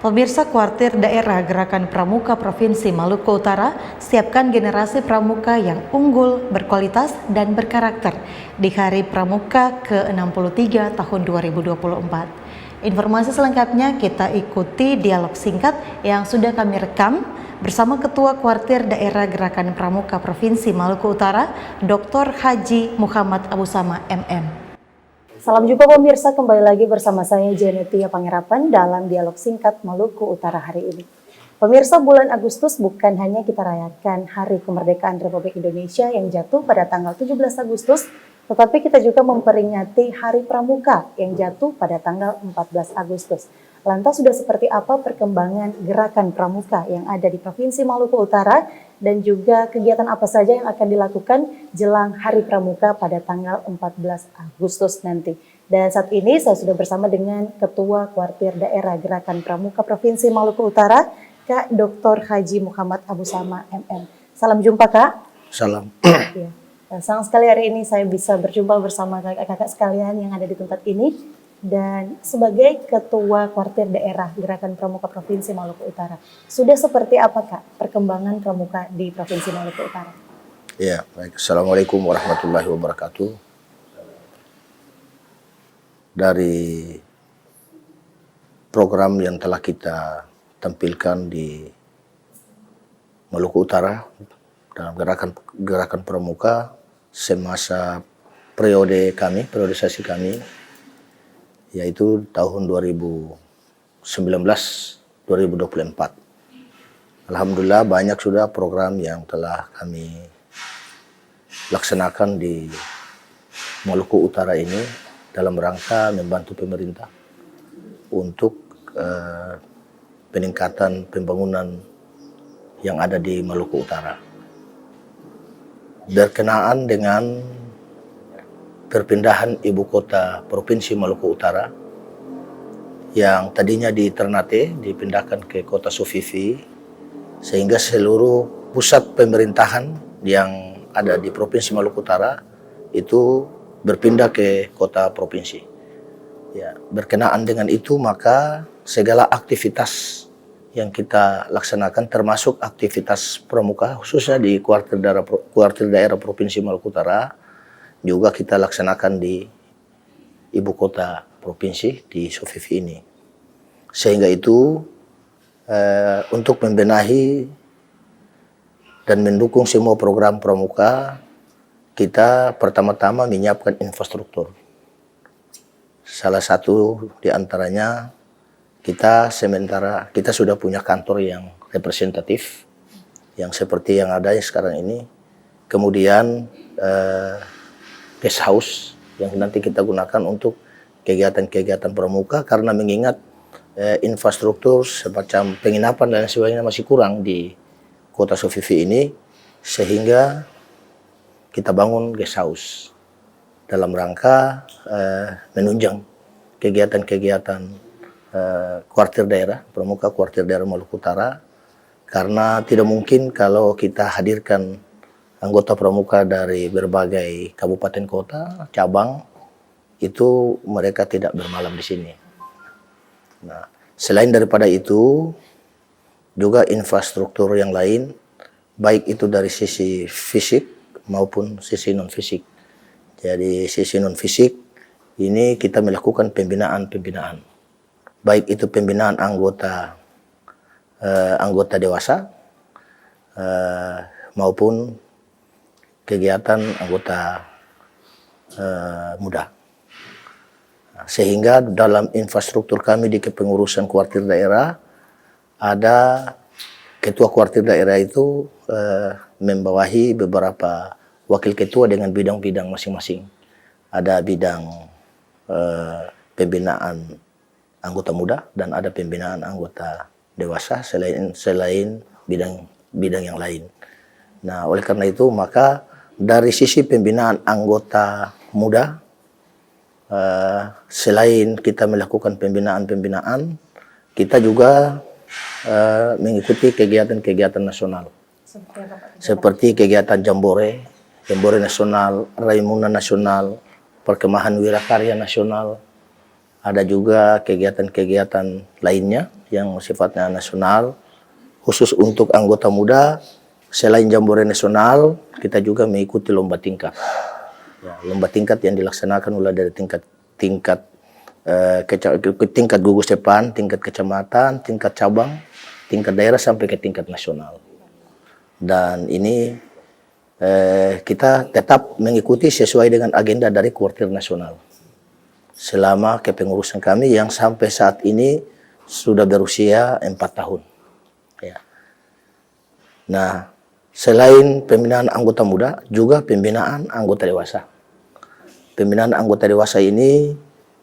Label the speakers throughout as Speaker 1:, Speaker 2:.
Speaker 1: Pemirsa Kuartir Daerah Gerakan Pramuka Provinsi Maluku Utara, siapkan generasi pramuka yang unggul, berkualitas, dan berkarakter di Hari Pramuka ke-63 tahun 2024. Informasi selengkapnya kita ikuti dialog singkat yang sudah kami rekam bersama Ketua Kuartir Daerah Gerakan Pramuka Provinsi Maluku Utara, Dr. Haji Muhammad Abusama MM. Salam jumpa pemirsa, kembali lagi bersama saya Janetia Pangerapan dalam dialog singkat Maluku Utara hari ini. Pemirsa, bulan Agustus bukan hanya kita rayakan Hari Kemerdekaan Republik Indonesia yang jatuh pada tanggal 17 Agustus, tetapi kita juga memperingati Hari Pramuka yang jatuh pada tanggal 14 Agustus. Lantas sudah seperti apa perkembangan gerakan pramuka yang ada di Provinsi Maluku Utara dan juga kegiatan apa saja yang akan dilakukan jelang Hari Pramuka pada tanggal 14 Agustus nanti. Dan saat ini saya sudah bersama dengan Ketua Kuartir Daerah Gerakan Pramuka Provinsi Maluku Utara, Kak Dr. Haji Muhammad Abusama MM. Salam jumpa, Kak.
Speaker 2: Salam.
Speaker 1: Ya. Dan senang sekali hari ini saya bisa berjumpa bersama kakak-kakak sekalian yang ada di tempat ini. Dan sebagai Ketua Kuartir Daerah Gerakan Pramuka Provinsi Maluku Utara, sudah seperti apa, Kak, perkembangan pramuka di Provinsi Maluku Utara?
Speaker 2: Ya, baik. Assalamualaikum warahmatullahi wabarakatuh. Dari program yang telah kita tampilkan di Maluku Utara dalam gerakan pramuka semasa periodisasi kami, yaitu tahun 2019-2024. Alhamdulillah banyak sudah program yang telah kami laksanakan di Maluku Utara ini dalam rangka membantu pemerintah untuk peningkatan pembangunan yang ada di Maluku Utara. Berkenaan dengan perpindahan ibu kota Provinsi Maluku Utara yang tadinya di Ternate dipindahkan ke kota Sofifi, sehingga seluruh pusat pemerintahan yang ada di Provinsi Maluku Utara itu berpindah ke kota provinsi. Ya, berkenaan dengan itu maka segala aktivitas yang kita laksanakan termasuk aktivitas pramuka khususnya di Kuartir Daerah Provinsi Maluku Utara juga kita laksanakan di ibu kota provinsi di Sofifi ini. Sehingga itu untuk membenahi dan mendukung semua program pramuka, kita pertama-tama menyiapkan infrastruktur. Salah satu di antaranya kita sudah punya kantor yang representatif, yang seperti yang ada sekarang ini. Kemudian guest house yang nanti kita gunakan untuk kegiatan-kegiatan pramuka, karena mengingat infrastruktur semacam penginapan dan sebagainya masih kurang di kota Sofifi ini, sehingga kita bangun guest house dalam rangka menunjang kegiatan-kegiatan kuartir daerah, pramuka kuartir daerah Maluku Utara, karena tidak mungkin kalau kita hadirkan anggota pramuka dari berbagai kabupaten kota, cabang, itu mereka tidak bermalam di sini. Nah, selain daripada itu, juga infrastruktur yang lain, baik itu dari sisi fisik maupun sisi non-fisik. Jadi sisi non-fisik ini kita melakukan pembinaan, baik itu pembinaan anggota dewasa maupun kegiatan anggota muda. Sehingga dalam infrastruktur kami di kepengurusan kuartir daerah, ada ketua kuartir daerah itu membawahi beberapa wakil ketua dengan bidang-bidang masing-masing. Ada bidang pembinaan anggota muda dan ada pembinaan anggota dewasa selain bidang yang lain. Nah, oleh karena itu maka dari sisi pembinaan anggota muda, selain kita melakukan pembinaan, kita juga mengikuti kegiatan-kegiatan nasional. Seperti kegiatan Jambore Nasional, Raimuna Nasional, Perkemahan Wirakarya Nasional. Ada juga kegiatan-kegiatan lainnya yang sifatnya nasional. Khusus untuk anggota muda, selain Jambore Nasional, kita juga mengikuti lomba tingkat. Ya, lomba tingkat yang dilaksanakan mulai dari tingkat gugus depan, tingkat kecamatan, tingkat cabang, tingkat daerah sampai ke tingkat nasional. Dan ini kita tetap mengikuti sesuai dengan agenda dari Kuartir Nasional. Selama kepengurusan kami yang sampai saat ini sudah berusia 4 tahun. Ya. Nah, selain pembinaan anggota muda, juga pembinaan anggota dewasa. Pembinaan anggota dewasa ini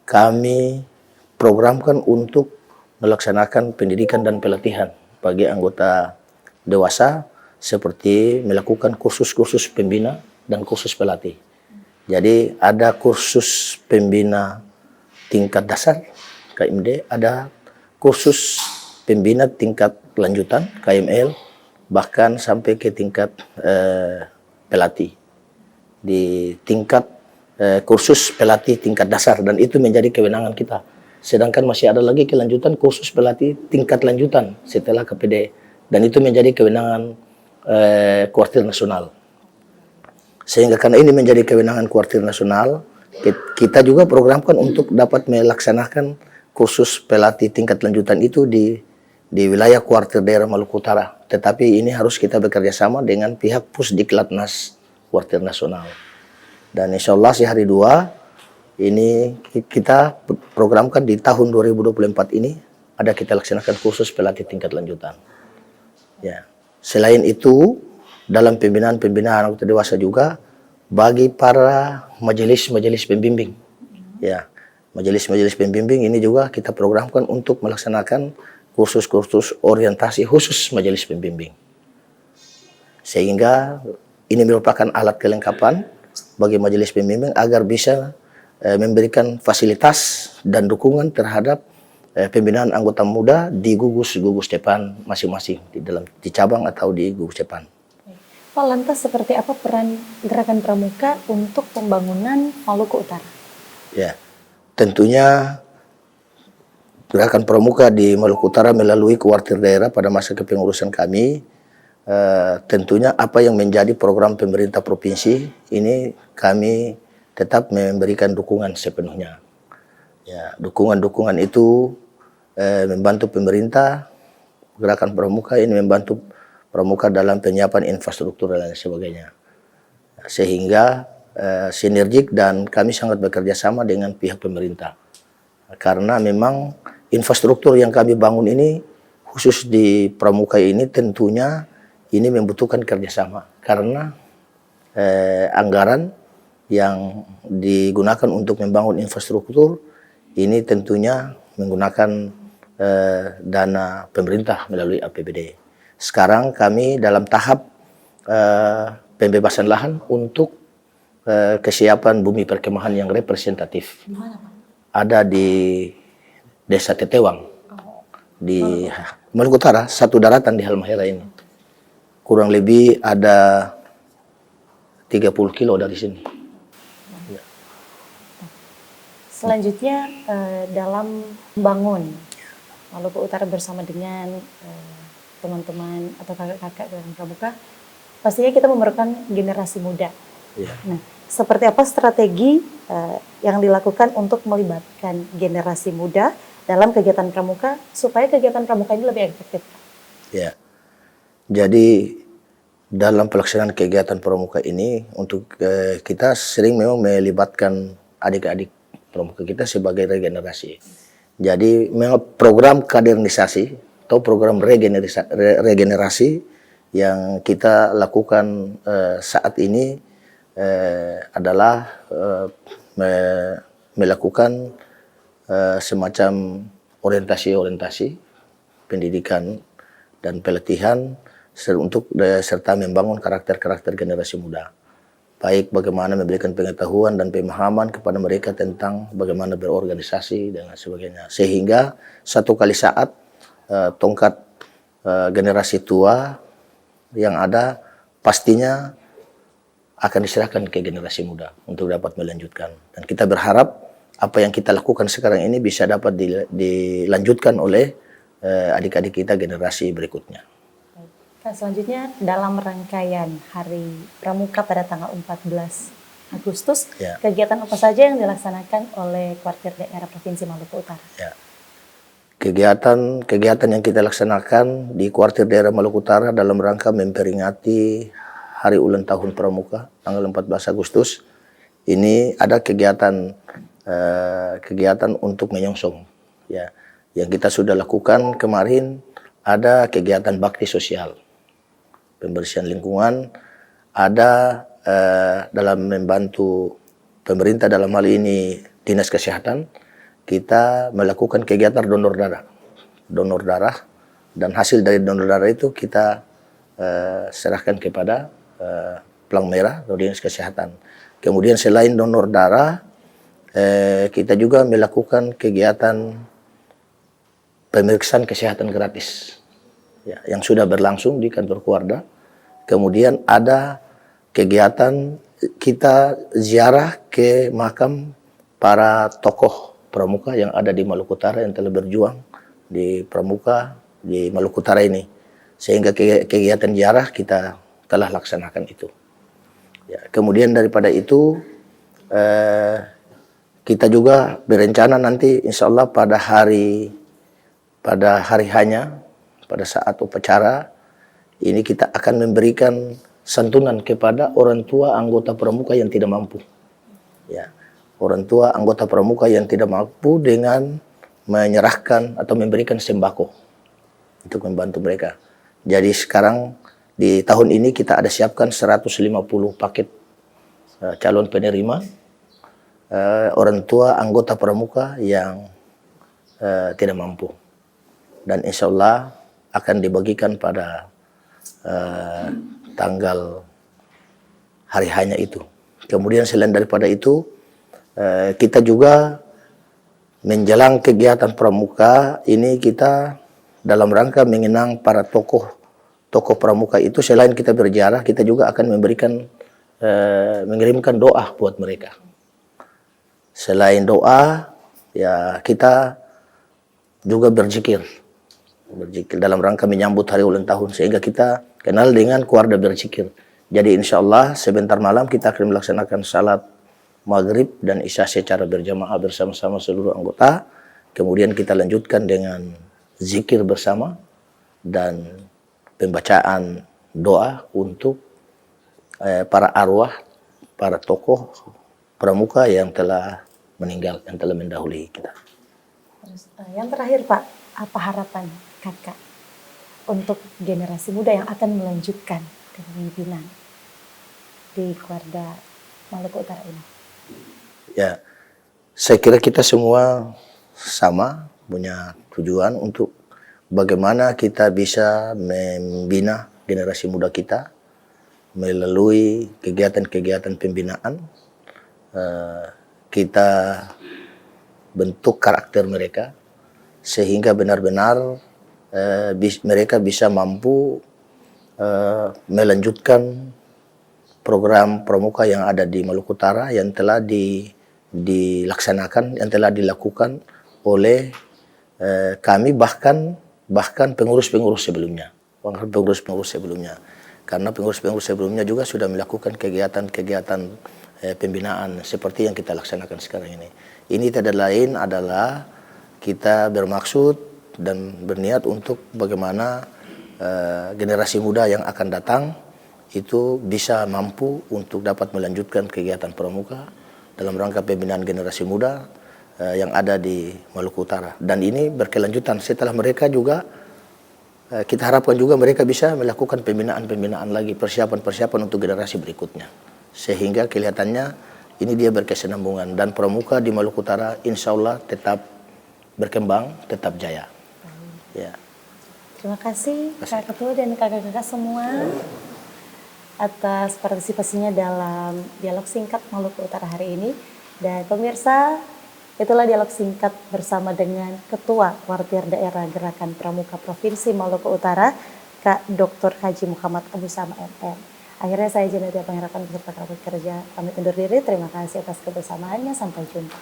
Speaker 2: kami programkan untuk melaksanakan pendidikan dan pelatihan bagi anggota dewasa, seperti melakukan kursus-kursus pembina dan kursus pelatih. Jadi ada kursus pembina tingkat dasar KMD, ada kursus pembina tingkat lanjutan KML, bahkan sampai ke tingkat pelatih. Di tingkat kursus pelatih tingkat dasar, dan itu menjadi kewenangan kita. Sedangkan masih ada lagi kelanjutan kursus pelatih tingkat lanjutan setelah KPD, dan itu menjadi kewenangan Kuartir Nasional. Sehingga karena ini menjadi kewenangan Kuartir Nasional, kita juga programkan untuk dapat melaksanakan kursus pelatih tingkat lanjutan itu di wilayah Kuartir daerah Maluku Utara. Tetapi ini harus kita bekerja sama dengan pihak Pusdiklatnas Kuartir Nasional. Dan insya Allah hari 2 ini kita programkan di tahun 2024 ini ada kita laksanakan kursus pelatih tingkat lanjutan. Ya. Selain itu, dalam pembinaan anggota dewasa juga bagi para majelis pembimbing. Ya, majelis pembimbing ini juga kita programkan untuk melaksanakan kursus-kursus orientasi khusus majelis pembimbing. Sehingga ini merupakan alat kelengkapan bagi majelis pembimbing agar bisa memberikan fasilitas dan dukungan terhadap pembinaan anggota muda di gugus depan masing-masing, di cabang atau di gugus depan.
Speaker 1: Pak, lantas seperti apa peran Gerakan Pramuka untuk pembangunan Maluku Utara?
Speaker 2: Ya, tentunya Gerakan Pramuka di Maluku Utara melalui Kuartir daerah pada masa kepengurusan kami, tentunya apa yang menjadi program pemerintah provinsi ini kami tetap memberikan dukungan sepenuhnya. Ya, dukungan itu membantu pemerintah. Gerakan Pramuka ini membantu Pramuka dalam penyiapan infrastruktur dan lain sebagainya. Sehingga sinergik dan kami sangat bekerja sama dengan pihak pemerintah. Karena memang infrastruktur yang kami bangun ini khusus di Pramuka ini tentunya ini membutuhkan kerjasama. Karena anggaran yang digunakan untuk membangun infrastruktur ini tentunya menggunakan dana pemerintah melalui APBD. Sekarang kami dalam tahap pembebasan lahan untuk kesiapan bumi perkemahan yang representatif.
Speaker 1: Gimana, Pak?
Speaker 2: Ada di Desa Tetewang, di Maluku Utara, satu daratan di Halmahera ini. Kurang lebih ada 30 kilo dari sini.
Speaker 1: Selanjutnya dalam membangun Maluku Utara bersama dengan teman-teman atau kakak-kakak Gerakan Pramuka, pastinya kita memerlukan generasi muda.
Speaker 2: Ya.
Speaker 1: Nah, seperti apa strategi yang dilakukan untuk melibatkan generasi muda dalam kegiatan pramuka supaya kegiatan pramuka ini lebih efektif?
Speaker 2: Ya, jadi dalam pelaksanaan kegiatan pramuka ini untuk kita sering memang melibatkan adik-adik pramuka kita sebagai regenerasi. Jadi memang program kaderisasi atau program regenerasi yang kita lakukan saat ini adalah melakukan semacam orientasi pendidikan dan pelatihan untuk serta membangun karakter generasi muda. Baik bagaimana memberikan pengetahuan dan pemahaman kepada mereka tentang bagaimana berorganisasi dan sebagainya. Sehingga satu kali saat tongkat generasi tua yang ada pastinya akan diserahkan ke generasi muda untuk dapat melanjutkan. Dan kita berharap apa yang kita lakukan sekarang ini bisa dapat dilanjutkan oleh adik-adik kita generasi berikutnya.
Speaker 1: Kak, selanjutnya dalam rangkaian Hari Pramuka pada tanggal 14 Agustus,
Speaker 2: Ya.
Speaker 1: kegiatan apa saja yang dilaksanakan oleh Kuartir Daerah Provinsi Maluku Utara?
Speaker 2: Ya. Kegiatan yang kita laksanakan di Kuartir Daerah Maluku Utara dalam rangka memperingati Hari Ulang Tahun Pramuka tanggal 14 Agustus. Ini ada kegiatan untuk menyongsong, ya. Yang kita sudah lakukan kemarin ada kegiatan bakti sosial, pembersihan lingkungan, ada dalam membantu pemerintah dalam hal ini Dinas Kesehatan, kita melakukan kegiatan donor darah, dan hasil dari donor darah itu kita serahkan kepada Pelang Merah atau Dinas Kesehatan. Kemudian selain donor darah, kita juga melakukan kegiatan pemeriksaan kesehatan gratis, ya, yang sudah berlangsung di kantor Kuarda. Kemudian ada kegiatan kita ziarah ke makam para tokoh pramuka yang ada di Maluku Utara yang telah berjuang di pramuka di Maluku Utara ini. Sehingga kegiatan ziarah kita telah laksanakan itu. Ya, kemudian daripada itu kita juga berencana nanti insya Allah pada hari hanya, pada saat upacara ini kita akan memberikan santunan kepada orang tua anggota pramuka yang tidak mampu. Ya, orang tua anggota pramuka yang tidak mampu dengan menyerahkan atau memberikan sembako untuk membantu mereka. Jadi sekarang di tahun ini kita ada siapkan 150 paket calon penerima orang tua anggota pramuka yang tidak mampu. Dan insya Allah akan dibagikan pada tanggal hari hanya itu. Kemudian selain daripada itu, kita juga menjelang kegiatan pramuka ini kita dalam rangka mengenang para tokoh pramuka itu. Selain kita berziarah, kita juga akan mengirimkan doa buat mereka. Selain doa, ya kita juga berzikir dalam rangka menyambut hari ulang tahun, sehingga kita kenal dengan Kuarda berzikir. Jadi insya Allah sebentar malam kita akan melaksanakan salat maghrib dan isya secara berjamaah bersama-sama seluruh anggota. Kemudian kita lanjutkan dengan zikir bersama dan pembacaan doa untuk para arwah, para tokoh pramuka yang telah meninggal, yang telah mendahului kita.
Speaker 1: Terus, yang terakhir Pak, apa harapan Kakak untuk generasi muda yang akan melanjutkan kepemimpinan di Kuarda Maluku Utara ini?
Speaker 2: Ya, saya kira kita semua sama punya tujuan untuk bagaimana kita bisa membina generasi muda kita melalui kegiatan-kegiatan pembinaan. Kita bentuk karakter mereka sehingga benar-benar mereka bisa mampu melanjutkan program pramuka yang ada di Maluku Utara yang telah dilaksanakan, yang telah dilakukan oleh kami bahkan pengurus-pengurus sebelumnya. Karena pengurus-pengurus sebelumnya juga sudah melakukan kegiatan-kegiatan pembinaan seperti yang kita laksanakan sekarang ini. Ini tidak lain adalah kita bermaksud dan berniat untuk bagaimana generasi muda yang akan datang itu bisa mampu untuk dapat melanjutkan kegiatan pramuka dalam rangka pembinaan generasi muda yang ada di Maluku Utara. Dan ini berkelanjutan setelah mereka juga, kita harapkan juga mereka bisa melakukan pembinaan-pembinaan lagi, persiapan-persiapan untuk generasi berikutnya. Sehingga kelihatannya ini dia berkesinambungan dan pramuka di Maluku Utara insya Allah tetap berkembang, tetap jaya. Ya.
Speaker 1: Terima kasih Kak Ketua dan kakak-kakak semua atas partisipasinya dalam dialog singkat Maluku Utara hari ini. Dan pemirsa, itulah dialog singkat bersama dengan Ketua Kuartir Daerah Gerakan Pramuka Provinsi Maluku Utara, Kak Dr. Haji Muhammad Abu Sama MM. Akhirnya saya Jenetia Panggerakan beserta kerabat kerja pamit undur diri. Terima kasih atas kebersamaannya. Sampai jumpa.